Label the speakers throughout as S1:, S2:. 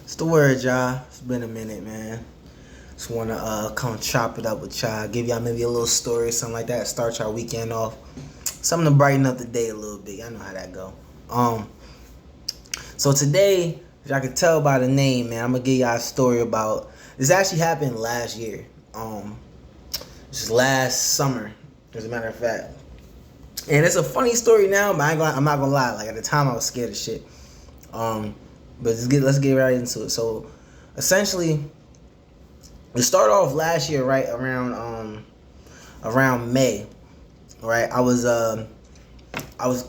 S1: It's the word, y'all. It's been a minute, man. Just wanna come chop it up with y'all. Give y'all maybe a little story, something like that. Start y'all weekend off. Something to brighten up the day a little bit. Y'all know how that go. So today, as y'all can tell by the name, man, I'm gonna give y'all a story about. This actually happened last year. This is last summer, as a matter of fact. And it's a funny story now, but I'm not gonna lie. Like at the time, I was scared of shit. But let's get right into it. So, essentially, it started off last year, right around May, right? I was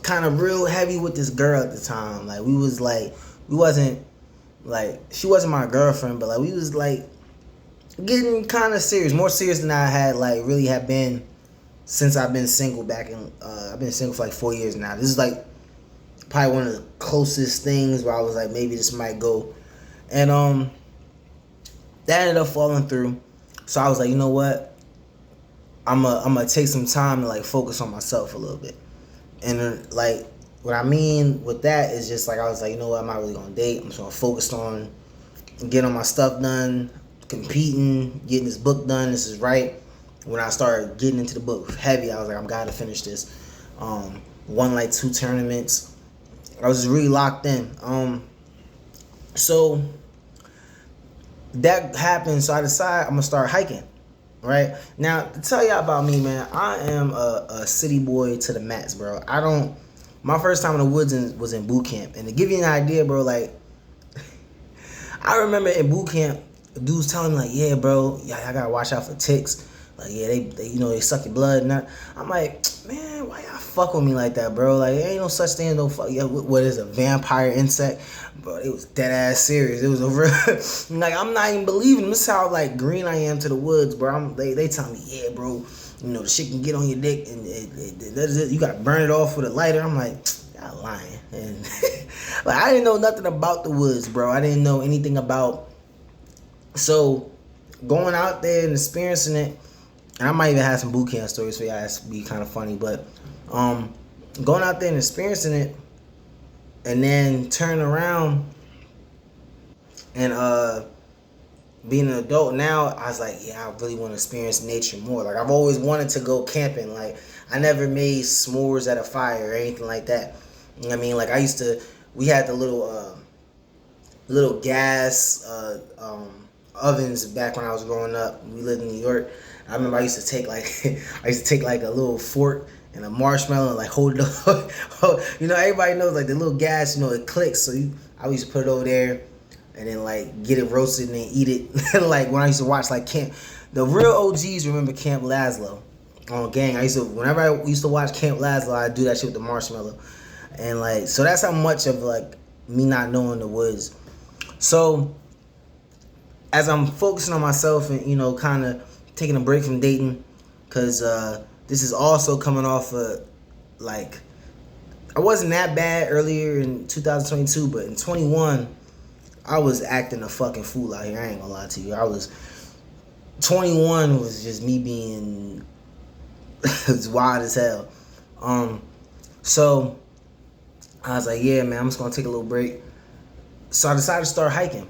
S1: kind of real heavy with this girl at the time. Like we wasn't like she wasn't my girlfriend, but like we was like getting kind of serious, more serious than I had like really have been since I've been single back in. I've been single for like 4 years now. This is like probably one of the closest things where I was like, maybe this might go. And that ended up falling through. So I was like, you know what? I'm gonna take some time to like focus on myself a little bit. And like what I mean with that is just like I was like, you know what? I'm not really gonna date. I'm just gonna focus on getting my stuff done, competing, getting this book done. This is right. When I started getting into the book heavy, I was like, I'm gotta finish this. Won like 2 tournaments. I was just really locked in. So that happened. So I decided I'm gonna start hiking. Right now, to tell y'all about me, man, I am a city boy to the max, bro. My first time in the woods was in boot camp, and to give you an idea, bro, like I remember in boot camp, dudes telling me like, yeah, bro, yeah, I gotta watch out for ticks. Like, yeah, they they suck your blood and that. I'm like, man, why y'all fuck with me like that, bro? Like, there ain't no such thing, no fuck. Yeah, what is a vampire insect? Bro, it was dead ass serious. It was a real, like, I'm not even believing. This is how, like, green I am to the woods, bro. They tell me, yeah, bro, the shit can get on your dick and you gotta burn it off with a lighter. I'm like, y'all lying. And, like, I didn't know nothing about the woods, bro. I didn't know anything about, so, going out there and experiencing it, and I might even have some boot camp stories for y'all. That's be kind of funny, but going out there and experiencing it, and then turning around and being an adult now, I was like, yeah, I really want to experience nature more. Like I've always wanted to go camping. Like I never made s'mores at a fire or anything like that. You know what I mean? Like we had the little gas ovens back when I was growing up. We lived in New York. I remember I used to take like a little fork and a marshmallow and like hold it up. Everybody knows like the little gas, it clicks. So I used to put it over there and then like get it roasted and then eat it. Like when I used to watch like the real OGs remember Camp Lazlo on Gang. Whenever I used to watch Camp Lazlo, I'd do that shit with the marshmallow. And like, so that's how much of like me not knowing the woods. So as I'm focusing on myself and, kind of taking a break from dating, because this is also coming off of, like, I wasn't that bad earlier in 2022, but in 21, I was acting a fucking fool out here. I ain't gonna lie to you. 21 was just me being it's wild as hell. So I was like, yeah, man, I'm just gonna take a little break. So I decided to start hiking.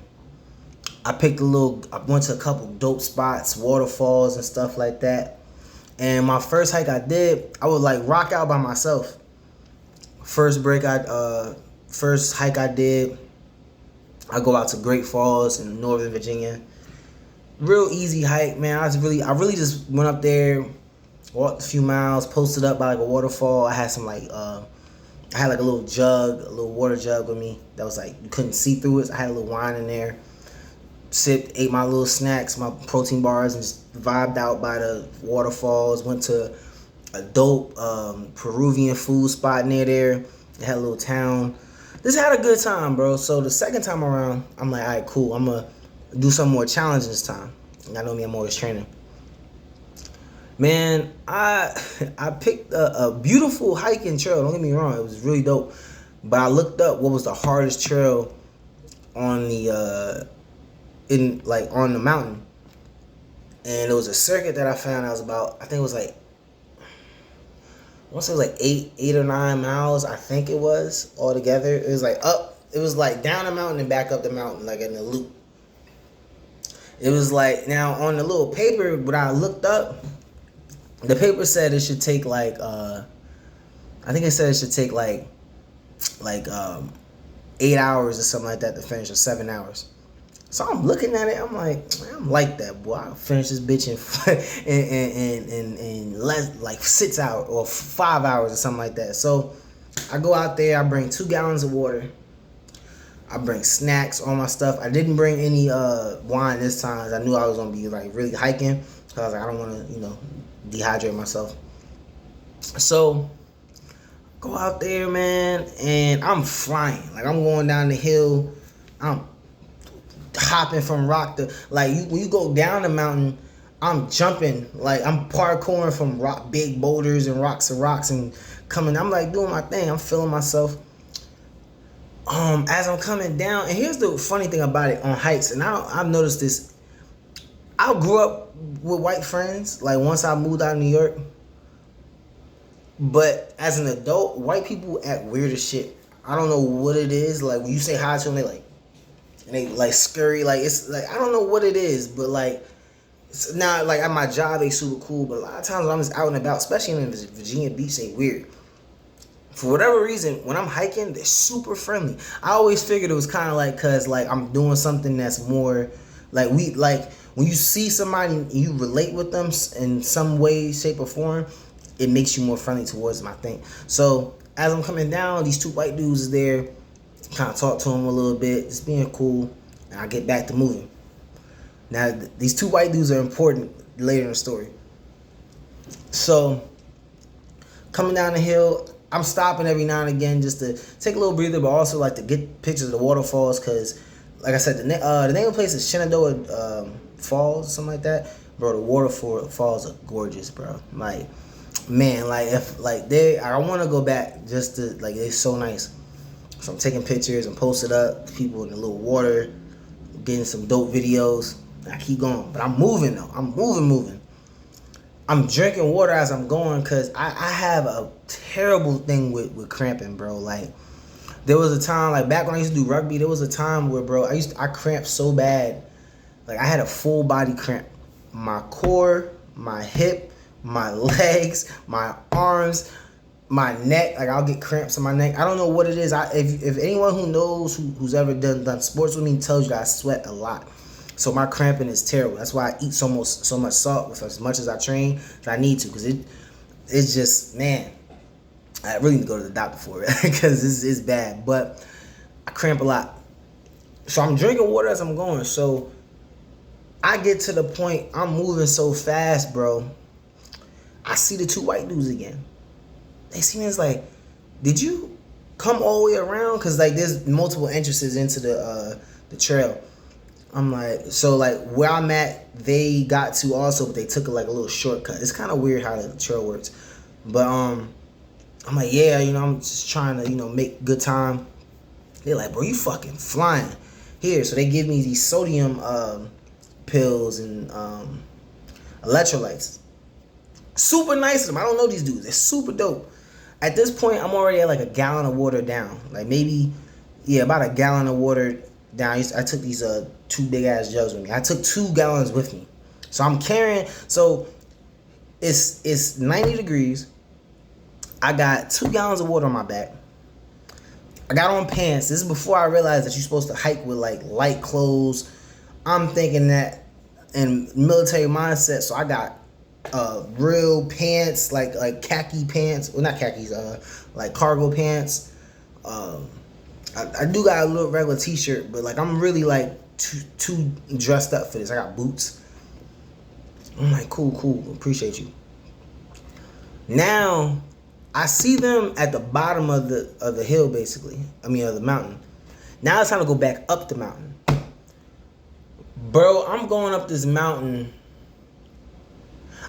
S1: I went to a couple dope spots, waterfalls and stuff like that. And my first hike I did, I would like rock out by myself. First hike I did, I go out to Great Falls in Northern Virginia. Real easy hike, man. I really just went up there, walked a few miles, posted up by like a waterfall. I had some like I had like a little water jug with me that was like you couldn't see through it. So I had a little wine in there. Sipped, ate my little snacks, my protein bars, and just vibed out by the waterfalls. Went to a dope Peruvian food spot near there. It had a little town. Just had a good time, bro. So the second time around, I'm like, all right, cool. I'm going to do something more challenging this time. I know me, I'm always training. Man, I picked a beautiful hiking trail. Don't get me wrong. It was really dope. But I looked up what was the hardest trail on the on the mountain, and it was a circuit that I found. I think it was like, I want to say it was like 8 or 9 miles. I think it was altogether. It was like up it was like down the mountain and back up the mountain, like in a loop. It was like, now on the little paper, when I looked up, the paper said it should take like, I think it said it should take like 8 hours or something like that to finish, or 7 hours. So I'm looking at it, I'm like, I'm like that, boy. I'll finish this bitch in less, like 6 hours or 5 hours or something like that. So I go out there, I bring 2 gallons of water. I bring snacks, all my stuff. I didn't bring any wine this time, because I knew I was gonna be like really hiking. So I was like, I don't want to, dehydrate myself. So go out there, man, and I'm flying. Like, I'm going down the hill. I'm hopping from rock to, like, when you go down the mountain, I'm jumping. Like, I'm parkouring from big boulders and rocks to rocks and coming. I'm like doing my thing. I'm feeling myself. As I'm coming down, and here's the funny thing about it on hikes, and I've noticed this. I grew up with white friends, like, once I moved out of New York. But as an adult, white people act weird as shit. I don't know what it is. Like, when you say hi to them, they like scurry. Like, it's like, I don't know what it is, but like, it's not like at my job they super cool. But a lot of times when I'm just out and about, especially in Virginia Beach, they weird. For whatever reason, when I'm hiking, they're super friendly. I always figured it was kind of like, cause like I'm doing something that's more like, when you see somebody and you relate with them in some way, shape, or form, it makes you more friendly towards them, I think. So as I'm coming down, these 2 white dudes is there, kind of talk to them a little bit, just being cool, and I get back to moving. Now, these 2 white dudes are important later in the story. So coming down the hill, I'm stopping every now and again just to take a little breather, but also like to get pictures of the waterfalls, because like I said, the name of the place is Shenandoah Falls or something like that. Bro, the waterfalls are gorgeous, bro. Like, man, like, if like I want to go back just to, like, it's so nice. So I'm taking pictures and post it up, people in the little water, getting some dope videos. I keep going, but I'm moving though. I'm moving. I'm drinking water as I'm going, because I have a terrible thing with cramping, bro. Like, there was a time, like back when I used to do rugby, there was a time where, bro, I cramped so bad. Like, I had a full body cramp. My core, my hip, my legs, my arms, my neck. Like, I'll get cramps in my neck. I don't know what it is. If anyone who knows, who's ever done sports with me, tells you that I sweat a lot. So my cramping is terrible. That's why I eat so much salt with as much as I train. I need to, because it's just, man, I really need to go to the doctor for it, because it's bad. But I cramp a lot. So I'm drinking water as I'm going. So I get to the point, I'm moving so fast, bro. I see the 2 white dudes again. They see me, it's like, did you come all the way around? Because like, there's multiple entrances into the trail. I'm like, so like where I'm at, they got to also, but they took like a little shortcut. It's kind of weird how the trail works. But I'm like, yeah, I'm just trying to, make good time. They're like, bro, you fucking flying. Here, so they give me these sodium pills and electrolytes. Super nice of them. I don't know these dudes. They're super dope. At this point, I'm already at like a gallon of water down. Like, maybe, yeah, about a gallon of water down. I took these 2 big ass jugs with me. I took 2 gallons with me. So I'm carrying, so it's 90 degrees. I got 2 gallons of water on my back. I got on pants. This is before I realized that you're supposed to hike with like light clothes. I'm thinking that in military mindset, so I got real pants, like khaki pants. Well, not khakis, like cargo pants. I do got a little regular t-shirt, but like I'm really like too dressed up for this. I got boots. I'm like, cool, appreciate you. Now I see them at the bottom of the hill, basically. Of the mountain. Now it's time to go back up the mountain. Bro, I'm going up this mountain.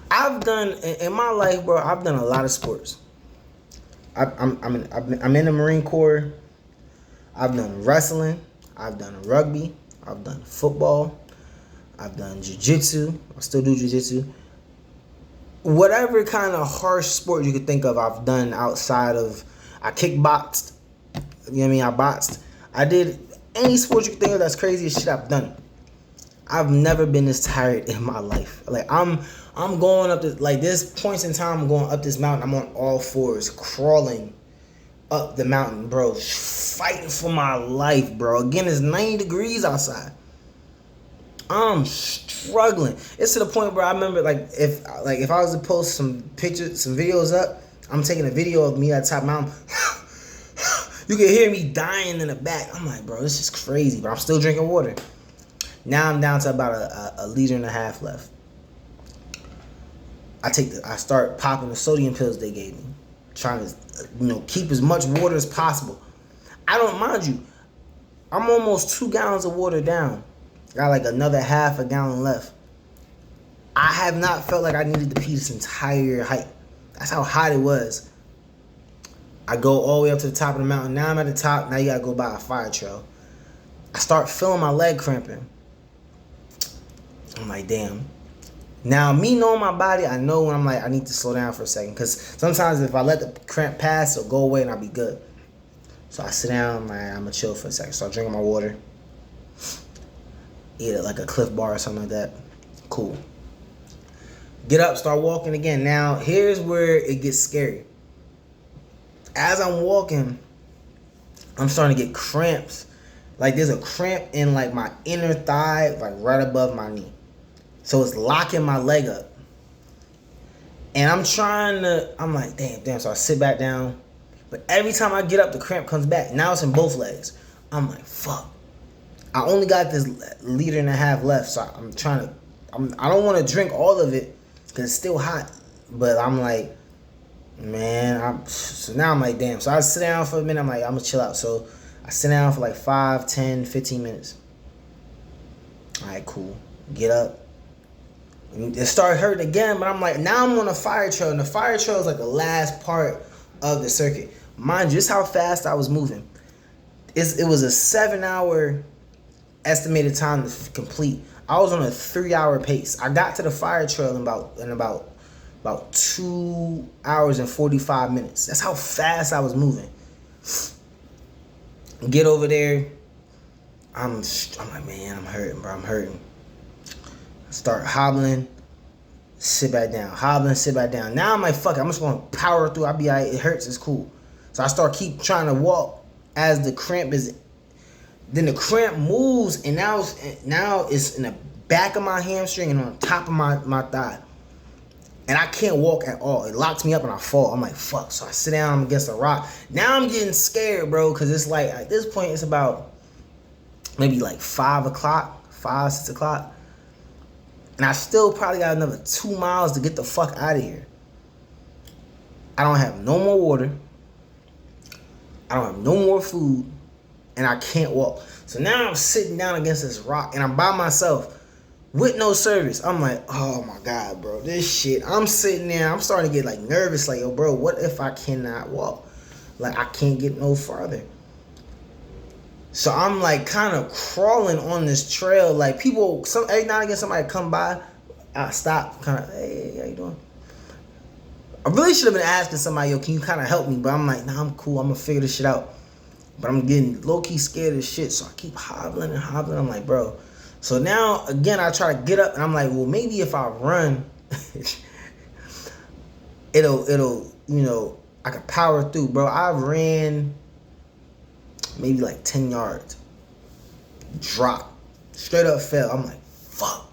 S1: I've done in my life, bro. I've done a lot of sports. I'm in the Marine Corps. I've done wrestling. I've done rugby. I've done football. I've done jiu-jitsu. I still do jiu-jitsu. Whatever kind of harsh sport you could think of, I've done outside of. I kickboxed. I boxed. I did any sport you can think of that's crazy as shit, I've done it. I've never been this tired in my life. Like I'm going up this, like there's points in time I'm going up this mountain. I'm on all fours, crawling up the mountain, bro. Fighting for my life, bro. Again, it's 90 degrees outside. I'm struggling. It's to the point where I remember if I was to post some pictures, some videos up, I'm taking a video of me at the top of the mountain. You can hear me dying in the back. I'm like, bro, this is crazy, but I'm still drinking water. Now I'm down to about a liter and a half left. I start popping the sodium pills they gave me, trying to keep as much water as possible. I don't mind you. I'm almost 2 gallons of water down. Got like another half a gallon left. I have not felt like I needed to pee this entire hike. That's how hot it was. I go all the way up to the top of the mountain. Now I'm at the top. Now you gotta go by a fire trail. I start feeling my leg cramping. I'm like, damn. Now, me knowing my body, I know when I'm like, I need to slow down for a second. Because sometimes if I let the cramp pass, it'll go away and I'll be good. So I sit down, I'm going to chill for a second. Start drinking my water. Eat it like a Cliff Bar or something like that. Cool. Get up, start walking again. Now, here's where it gets scary. As I'm walking, I'm starting to get cramps. Like there's a cramp in like my inner thigh, like right above my knee. So it's locking my leg up. And I'm like, damn. So I sit back down. But every time I get up, the cramp comes back. Now it's in both legs. I'm like, fuck. I only got this liter and a half left. So I don't want to drink all of it because it's still hot. But I'm like, man, so now I'm like, damn. So I sit down for a minute. I'm like, I'm going to chill out. So I sit down for like 5, 10, 15 minutes. All right, cool. Get up. It started hurting again, but I'm like, now I'm on a fire trail, and the fire trail is like the last part of the circuit. Mind you, just how fast I was moving. It was a 7-hour estimated time to complete. I was on a 3-hour pace. I got to the fire trail in about 2 hours and 45 minutes. That's how fast I was moving. Get over there. I'm like, man, I'm hurting, bro. I'm hurting. Start hobbling, sit back down. Hobbling, sit back down. Now I'm like, fuck it. I'm just going to power through. I'll be all right. It hurts. It's cool. So I keep trying to walk as the cramp is. Then the cramp moves, and now it's in the back of my hamstring and on top of my thigh. And I can't walk at all. It locks me up and I fall. I'm like, fuck. So I sit down. I'm against a rock. Now I'm getting scared, bro, because it's like, at this point, it's about maybe like 5 o'clock, 5, 6 o'clock. And I still probably got another 2 miles to get the fuck out of here. I don't have no more water. I don't have no more food. And I can't walk. So now I'm sitting down against this rock and I'm by myself with no service. I'm like, oh my God, bro. This shit. I'm sitting there. I'm starting to get like nervous. Like, yo, bro, what if I cannot walk? Like, I can't get no farther. So I'm like kind of crawling on this trail. Like people, every now and again somebody come by, I stop, kind of, hey, how you doing? I really should have been asking somebody, yo, can you kind of help me? But I'm like, nah, I'm cool. I'm gonna figure this shit out. But I'm getting low key scared as shit. So I keep hobbling and hobbling. I'm like, bro. So now again, I try to get up and I'm like, well, maybe if I run, it'll, I can power through, bro. I ran maybe like 10 yards. Drop. Straight up fell. I'm like, fuck.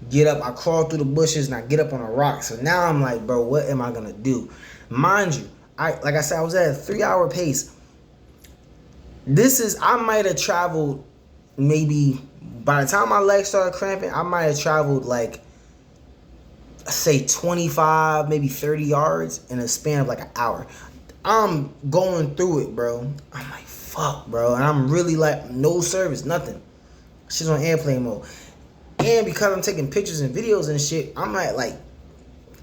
S1: Get up. I crawl through the bushes and I get up on a rock. So now I'm like, bro, what am I going to do? Mind you, like I said, I was at a 3-hour pace. I might have traveled maybe, by the time my legs started cramping, I might have traveled like, say 25, maybe 30 yards in a span of like an hour. I'm going through it, bro. I'm like, fuck, bro. And I'm really like, no service, nothing. Shit's on airplane mode. And because I'm taking pictures and videos and shit, I'm at like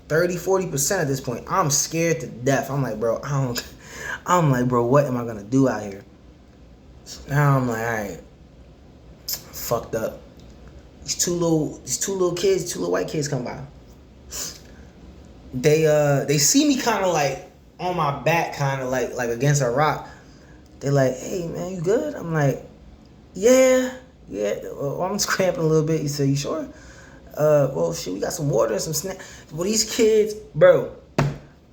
S1: 30-40% at this point. I'm scared to death. I'm like, bro, I'm like, bro, what am I gonna do out here? So now I'm like, all right, fucked up. These two little white kids come by. They see me kind of like on my back, kind of like against a rock. They're like, hey man, you good? I'm like, yeah. Well, I'm just cramping a little bit. He said, you sure? Well, shit, we got some water and some snacks. Well, these kids, bro,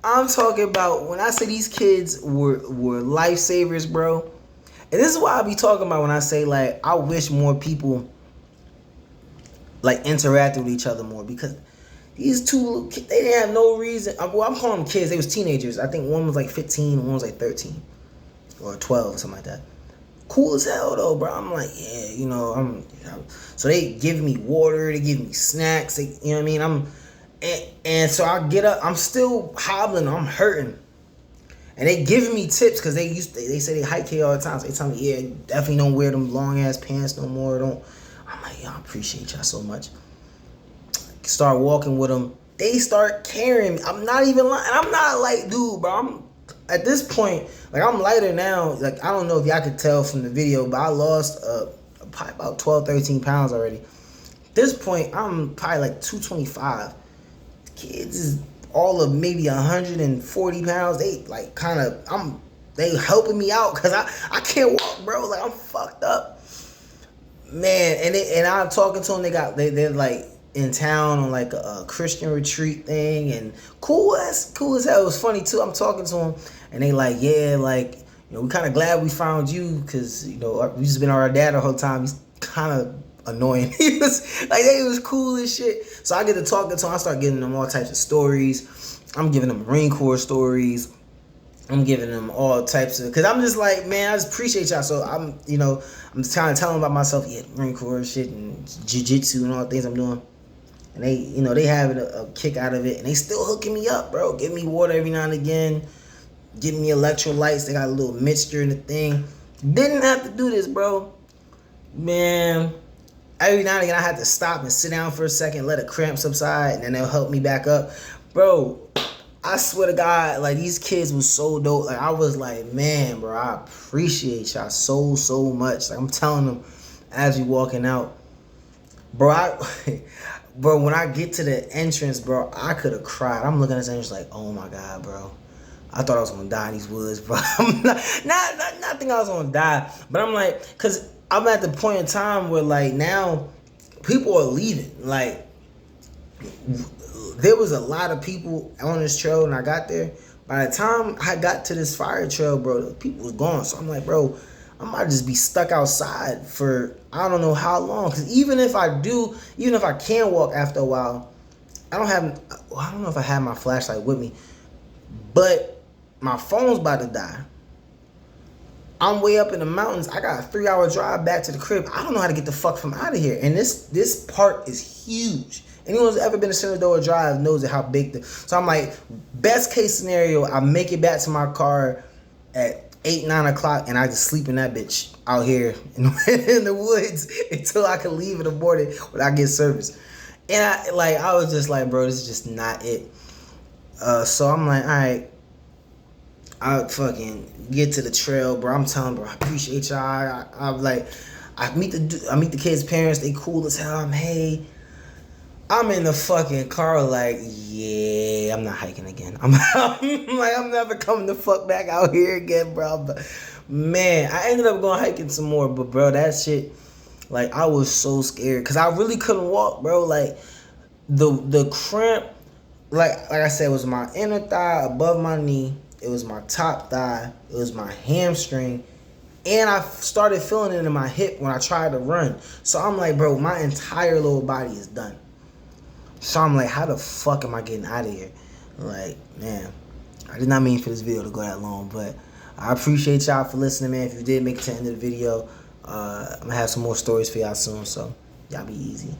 S1: I'm talking about, when I say these kids were lifesavers, bro. And this is what I be talking about when I say, like, I wish more people, like, interacted with each other more, because these two little kids, they didn't have no reason. Well, I'm calling them kids. They was teenagers. I think one was like 15 and one was like 13 or 12 or something like that. Cool as hell though, bro. I'm like, yeah, so they give me water, they give me snacks, you know what I mean? And so I get up, I'm still hobbling, I'm hurting. And they giving me tips, because they say they hike here all the time. So they tell me, yeah, definitely don't wear them long ass pants no more. I'm like, I appreciate y'all so much. Start walking with them. They start carrying me. I'm not even lying. I'm not like, dude, bro. I'm at this point, like, I'm lighter now. Like, I don't know if y'all could tell from the video, but I lost probably about 12, 13 pounds already. At this point, I'm probably like 225. Kids is all of maybe 140 pounds. They like they helping me out, because I can't walk, bro. Like, I'm fucked up, man. And I'm talking to them. They're like in town on like a Christian retreat thing, and cool as hell. It was funny too. I'm talking to them, and they like, yeah, like, we kind of glad we found you, because we just been our dad the whole time. He's kind of annoying. He was cool as shit. So I get to talking to him. I start giving them all types of stories. I'm giving them Marine Corps stories. I'm giving them all types of, because I'm just like, man, I just appreciate y'all. So I'm trying to tell them about myself. Yeah, Marine Corps shit and jiu-jitsu and all the things I'm doing. And they having a kick out of it. And they still hooking me up, bro. Give me water every now and again. Giving me electrolytes. They got a little mixture in the thing. Didn't have to do this, bro. Man, every now and again I had to stop and sit down for a second, let a cramp subside, and then they'll help me back up. Bro, I swear to God, like, these kids was so dope. Like, I was like, man, bro, I appreciate y'all so much. Like, I'm telling them as we walking out. Bro, bro, when I get to the entrance, bro, I could have cried. I'm looking at this entrance like, oh my God, bro. I thought I was gonna die in these woods, bro. I'm not think I was gonna die, but I'm like, cause I'm at the point in time where, like, now people are leaving. Like, there was a lot of people on this trail when I got there. By the time I got to this fire trail, bro, people was gone. So I'm like, bro, I might just be stuck outside for I don't know how long. Cause even if I can walk after a while, I don't know if I have my flashlight with me, but my phone's about to die. I'm way up in the mountains. I got a 3-hour drive back to the crib. I don't know how to get the fuck from out of here. And this park is huge. Anyone who's ever been to Shenandoah Drive knows how big so I'm like, best case scenario, I make it back to my car at 8, 9 o'clock, and I just sleep in that bitch out here in the woods until I can leave in the morning when I get service. And I was just like, bro, this is just not it. So I'm like, all right. I fucking get to the trail, bro. I'm telling, bro, I appreciate y'all. I meet the kids' parents. They cool as hell. I'm in the fucking car like, yeah, I'm not hiking again. I'm like, I'm never coming the fuck back out here again, bro. But man, I ended up going hiking some more, but bro, that shit, like, I was so scared because I really couldn't walk, bro. Like, the cramp, like I said, it was my inner thigh above my knee. It was my top thigh. It was my hamstring. And I started feeling it in my hip when I tried to run. So I'm like, bro, my entire lower body is done. So I'm like, how the fuck am I getting out of here? Like, man, I did not mean for this video to go that long, but I appreciate y'all for listening, man. If you did make it to the end of the video, I'm going to have some more stories for y'all soon, so y'all be easy.